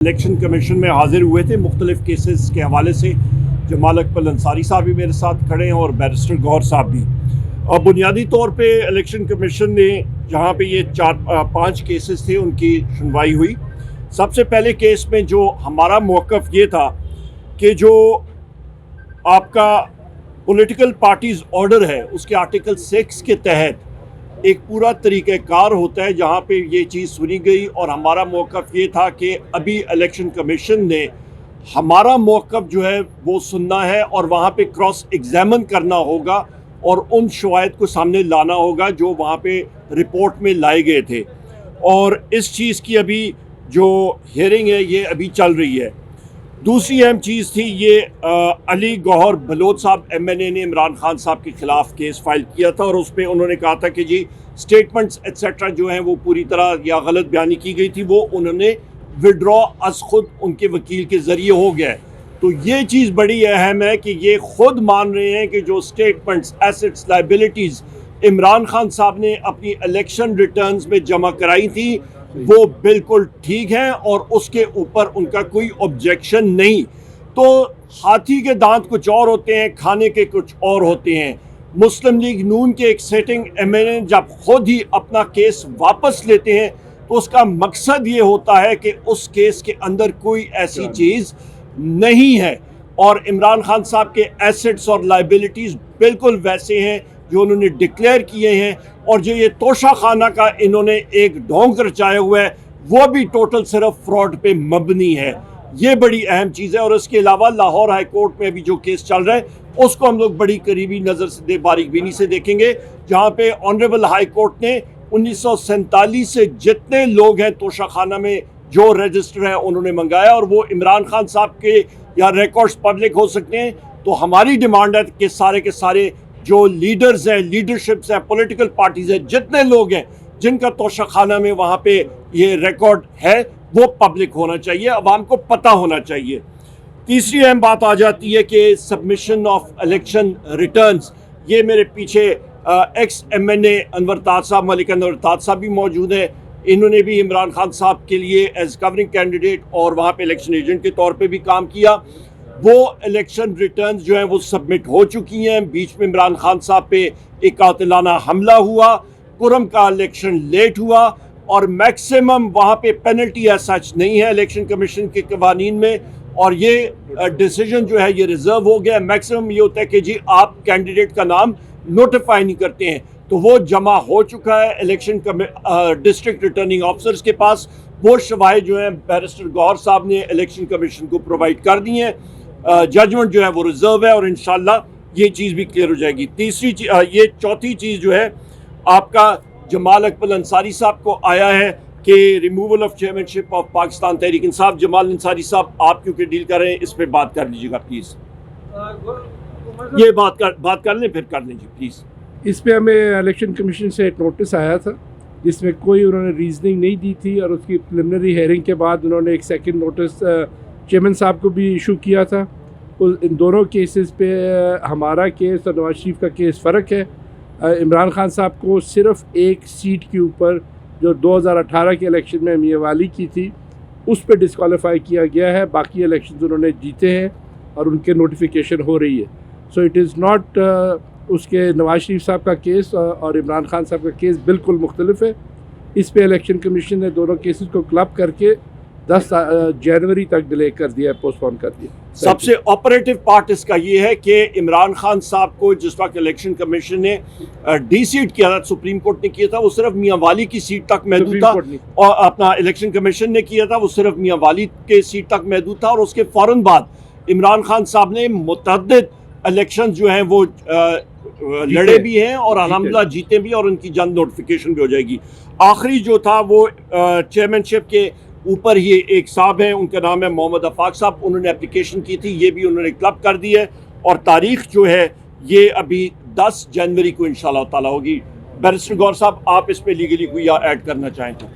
Election commission में हाजिर हुए थे मुख्तलिफ केसेस के हवाले से। जमाल अकबर अंसारी साहब भी मेरे साथ खड़े हैं और बैरिस्टर गौहर साहब भी। और बुनियादी तौर पे इलेक्शन कमीशन ने जहाँ पे ये 4-5 केसेस थे उनकी सुनवाई हुई। सबसे पहले केस में जो हमारा मौक़िफ़ ये था कि जो आपका पॉलिटिकल पार्टीज़ ऑर्डर है उसके आर्टिकल 6 के तहत एक पूरा तरीक़ाकार होता है जहाँ पे ये चीज़ सुनी गई। और हमारा मौक़िफ़ ये था कि अभी इलेक्शन कमीशन ने हमारा मौक़िफ़ जो है वो सुनना है और वहाँ पे क्रॉस एग्ज़ामिन करना होगा और उन शवाहिद को सामने लाना होगा जो वहाँ पे रिपोर्ट में लाए गए थे। और इस चीज़ की अभी जो हियरिंग है ये अभी चल रही है। दूसरी अहम चीज़ थी ये अली गौहर बलोच साहब MNA ने इमरान खान साहब के ख़िलाफ़ केस फाइल किया था और उस पर उन्होंने कहा था कि जी स्टेटमेंट्स एट्सेट्रा जो हैं वो पूरी तरह या गलत बयानी की गई थी, वो उन्होंने विड्रॉ अस खुद उनके वकील के ज़रिए हो गया है। तो ये चीज़ बड़ी अहम है कि ये ख़ुद मान रहे हैं कि जो statements assets liabilities Imran Khan साहब ने अपनी इलेक्शन रिटर्न्स में जमा कराई थी वो बिल्कुल ठीक है और उसके ऊपर उनका कोई ऑब्जेक्शन नहीं। तो हाथी के दांत कुछ और होते हैं, खाने के कुछ और होते हैं। मुस्लिम लीग नून के एक सेटिंग MNA जब खुद ही अपना केस वापस लेते हैं तो उसका मकसद ये होता है कि उस केस के अंदर कोई ऐसी चीज़ नहीं है और इमरान खान साहब के एसेट्स और लाइबिलिटीज़ बिल्कुल वैसे हैं जो उन्होंने डिक्लेयर किए हैं। और जो ये तोशा खाना का इन्होंने एक ढोंग रचाया हुआ है वो भी टोटल सिर्फ फ्रॉड पे मबनी है। ये बड़ी अहम चीज़ है। और इसके अलावा लाहौर हाई कोर्ट में अभी जो केस चल रहा है उसको हम लोग बड़ी करीबी नज़र से बारीक बीनी से देखेंगे, जहाँ पे ऑनरेबल हाई कोर्ट ने 1947 से जितने लोग हैं तोशा खाना में जो रजिस्टर है उन्होंने मंगाया और वो इमरान खान साहब के या रिकॉर्ड्स पब्लिक हो सकते हैं। तो हमारी डिमांड है कि सारे के सारे जो लीडर्स हैं, लीडरशिप्स हैं, पॉलिटिकल पार्टीज़ हैं, जितने लोग हैं जिनका तोशा खाना में वहाँ पे ये रिकॉर्ड है वो पब्लिक होना चाहिए, अवाम को पता होना चाहिए। तीसरी अहम बात आ जाती है कि सबमिशन ऑफ इलेक्शन रिटर्न्स। ये मेरे पीछे एक्स MNA अनवर ताज साहब, मलिक अनवर ताज साहब भी मौजूद हैं। इन्होंने भी इमरान खान साहब के लिए एज कवरिंग कैंडिडेट और वहाँ पे इलेक्शन एजेंट के तौर पे भी काम किया। वो इलेक्शन रिटर्न्स जो हैं वो सबमिट हो चुकी हैं। बीच में इमरान खान साहब पे एक कातिलाना हमला हुआ, कुरम का इलेक्शन लेट हुआ और मैक्सिमम वहाँ पे पेनल्टी एज सच नहीं है इलेक्शन कमीशन के कवानीन में। और ये डिसीजन जो है ये रिजर्व हो गया। मैक्सिमम ये होता है कि जी आप कैंडिडेट का नाम नोटिफाई नहीं करते हैं, तो वो जमा हो चुका है इलेक्शन डिस्ट्रिक्ट रिटर्निंग ऑफिसर्स के पास। वो शवाहिद जो हैं बैरिस्टर गौहर साहब ने इलेक्शन कमीशन को प्रोवाइड कर दी हैं। जजमेंट जो है वो रिजर्व है और इंशाल्लाह ये चीज़ भी क्लियर हो जाएगी। ये चौथी चीज़ जो है आपका जमाल अकबर अंसारी साहब को आया है कि removal of chairmanship of Pakistan Tehreek Insaf. Jamal Ansari साहब आप क्योंकि डील कर रहे हैं इस पर बात कर लीजिएगा प्लीज़। ये बात कर लें फिर कर लीजिए प्लीज़। इस पे हमें इलेक्शन कमीशन से एक नोटिस आया था जिसमें कोई उन्होंने रीजनिंग नहीं दी थी और उसकी प्रिलिमिनरी हेयरिंग के बाद उन्होंने एक सेकंड नोटिस चेयरमैन साहब को भी इशू किया था। इन दोनों केसेस पे हमारा केस और नवाज शरीफ का केस फ़र्क है। इमरान खान साहब को सिर्फ एक सीट के ऊपर जो 2018 के इलेक्शन में मियां वाली की थी उस पर डिस्क्वालीफाई किया गया है। बाकी इलेक्शन उन्होंने जीते हैं और उनके नोटिफिकेशन हो रही है। सो इट इज़ नॉट उसके नवाज शरीफ साहब का केस और इमरान खान साहब का केस बिल्कुल मुख्तलिफ है। इस पे इलेक्शन कमीशन ने दोनों केसेस को क्लब करके 10 जनवरी तक डिले कर दिया, पोस्टपोन कर दिया। सबसे ऑपरेटिव पार्ट इसका ये है कि इमरान खान साहब को जिस वक्त इलेक्शन कमीशन ने डीसीट किया था, सुप्रीम कोर्ट ने किया था, वो सिर्फ मियां वाली की सीट तक महदूद था। और अपना इलेक्शन कमीशन ने किया था वो सिर्फ मियां वाली के सीट तक महदूद था। और उसके फ़ौरन बाद इमरान खान साहब ने मुतअद्दिद इलेक्शन जो हैं वो लड़े भी हैं और अल्हम्दुलिल्लाह जीते भी और उनकी जल्द नोटिफिकेशन भी हो जाएगी। आखिरी जो था वो चेयरमैनशिप के ऊपर ही एक साहब हैं, उनका नाम है मोहम्मद अफाक साहब। उन्होंने एप्लीकेशन की थी, ये भी उन्होंने क्लब कर दी है और तारीख जो है ये अभी 10 जनवरी को इंशाल्लाह ताला होगी। बैरिस्टर गौहर साहब आप इस पे लीगली कोई ऐड करना चाहें तो?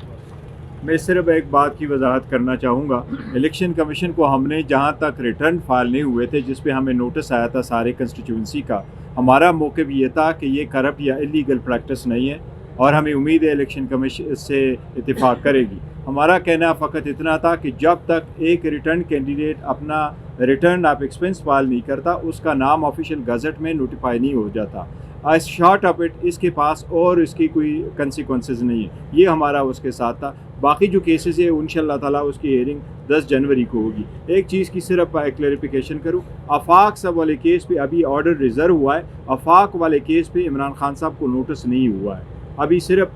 मैं सिर्फ एक बात की वजाहत करना चाहूँगा। इलेक्शन कमीशन को हमने जहाँ तक रिटर्न फाइल नहीं हुए थे जिस पे हमें नोटिस आया था सारे कंस्टिट्यूंसी का, हमारा मौक़िफ़ ये था कि ये करप्ट या इलीगल प्रैक्टिस नहीं है और हमें उम्मीद है इलेक्शन कमीशन इससे इत्तेफाक करेगी। ہمارا کہنا فقط اتنا تھا کہ جب تک ایک ریٹرن کینڈیڈیٹ اپنا ریٹرن آف ایکسپنس فائل نہیں کرتا اس کا نام آفیشیل گزٹ میں نوٹیفائی نہیں ہو جاتا. ایز شارٹ آف اٹ اس کے پاس اور اس کی کوئی کنسیکوینسز نہیں ہے. یہ ہمارا اس کے ساتھ تھا. باقی جو کیسز ہے ان شاء اللہ تعالیٰ اس کی ہیئرنگ 10 جنوری کو ہوگی. ایک چیز کی صرف کلیریفیکیشن کروں, آفاق صاحب والے کیس پہ ابھی آرڈر ریزرو ہوا ہے. آفاق والے کیس پہ عمران خان صاحب کو نوٹس نہیں ہوا ہے. ابھی صرف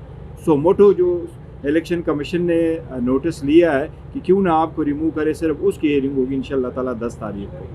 سو موٹو جو الیکشن کمیشن نے نوٹس لیا ہے کہ کیوں نہ آپ کو ریموو کرے, صرف اس کی ہیئرنگ ہوگی ان شاء اللہ تعالیٰ 10 تاریخ کو.